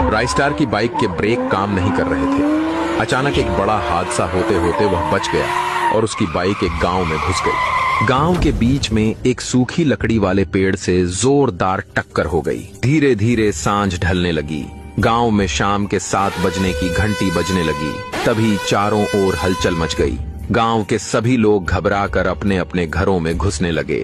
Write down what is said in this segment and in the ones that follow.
राइस्टार की बाइक के ब्रेक काम नहीं कर रहे थे। अचानक एक बड़ा हादसा होते होते वह बच गया और उसकी बाइक एक गांव में घुस गई। गांव के बीच में एक सूखी लकड़ी वाले पेड़ से जोरदार टक्कर हो गई। धीरे धीरे सांझ ढलने लगी। गांव में शाम के 7 बजने की घंटी बजने लगी। तभी चारों ओर हलचल मच गई। गांव के सभी लोग घबराकर अपने अपने घरों में घुसने लगे।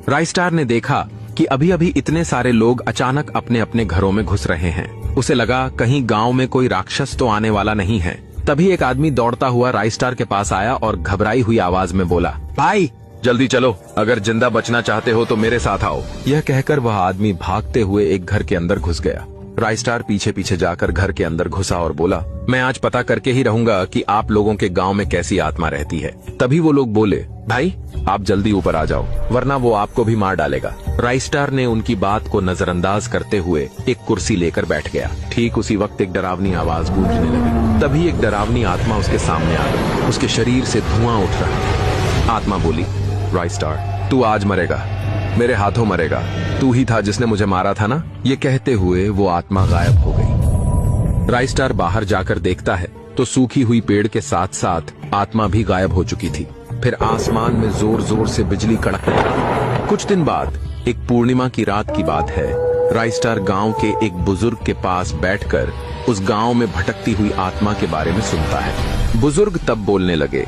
राइस्टार ने देखा कि अभी अभी इतने सारे लोग अचानक अपने अपने घरों में घुस रहे हैं। उसे लगा कहीं गांव में कोई राक्षस तो आने वाला नहीं है। तभी एक आदमी दौड़ता हुआ राइस्टार के पास आया और घबराई हुई आवाज में बोला, भाई जल्दी चलो, अगर जिंदा बचना चाहते हो तो मेरे साथ आओ। यह कहकर वह आदमी भागते हुए एक घर के अंदर घुस गया। राइस्टार पीछे पीछे जाकर घर के अंदर घुसा और बोला, मैं आज पता करके ही रहूंगा कि आप लोगों के गांव में कैसी आत्मा रहती है। तभी वो लोग बोले, भाई आप जल्दी ऊपर आ जाओ वरना वो आपको भी मार डालेगा। राइस्टार ने उनकी बात को नजरअंदाज करते हुए एक कुर्सी लेकर बैठ गया। ठीक उसी वक्त एक डरावनी आवाज गूंजने लगी। तभी एक डरावनी आत्मा उसके सामने आ गई। उसके शरीर से धुआं उठ रहा था। आत्मा बोली, राइस्टार तू आज मरेगा, मेरे हाथों मरेगा। तू ही था जिसने मुझे मारा था ना। ये कहते हुए वो आत्मा गायब हो गई। राइस्टार बाहर जाकर देखता है तो सूखी हुई पेड़ के साथ साथ आत्मा भी गायब हो चुकी थी। फिर आसमान में जोर जोर से बिजली कड़कने लगी। कुछ दिन बाद एक पूर्णिमा की रात की बात है। राइस्टार गांव के एक बुजुर्ग के पास बैठकर उस गांव में भटकती हुई आत्मा के बारे में सुनता है। बुजुर्ग तब बोलने लगे,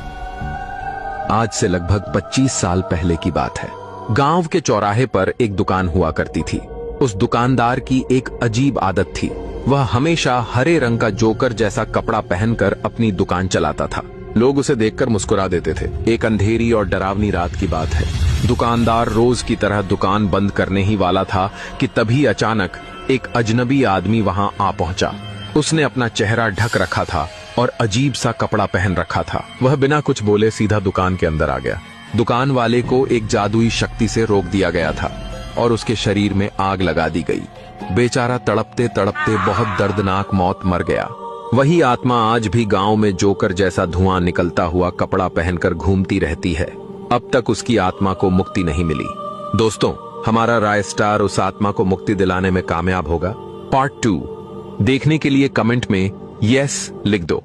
आज से लगभग 25 साल पहले की बात है। गांव के चौराहे पर एक दुकान हुआ करती थी। उस दुकानदार की एक अजीब आदत थी। वह हमेशा हरे रंग का जोकर जैसा कपड़ा पहनकर अपनी दुकान चलाता था। लोग उसे देखकर मुस्कुरा देते थे। एक अंधेरी और डरावनी रात की बात है। दुकानदार रोज की तरह दुकान बंद करने ही वाला था कि तभी अचानक एक अजनबी आदमी वहां आ पहुंचा। उसने अपना चेहरा ढक रखा था और अजीब सा कपड़ा पहन रखा था। वह बिना कुछ बोले सीधा दुकान के अंदर आ गया। दुकान वाले को एक जादुई शक्ति से रोक दिया गया था और उसके शरीर में आग लगा दी गई। बेचारा तड़पते तड़पते बहुत दर्दनाक मौत मर गया। वही आत्मा आज भी गांव में जोकर जैसा धुआं निकलता हुआ कपड़ा पहनकर घूमती रहती है। अब तक उसकी आत्मा को मुक्ति नहीं मिली। दोस्तों, हमारा राइस्टार उस आत्मा को मुक्ति दिलाने में कामयाब होगा? पार्ट 2 देखने के लिए कमेंट में यस लिख दो।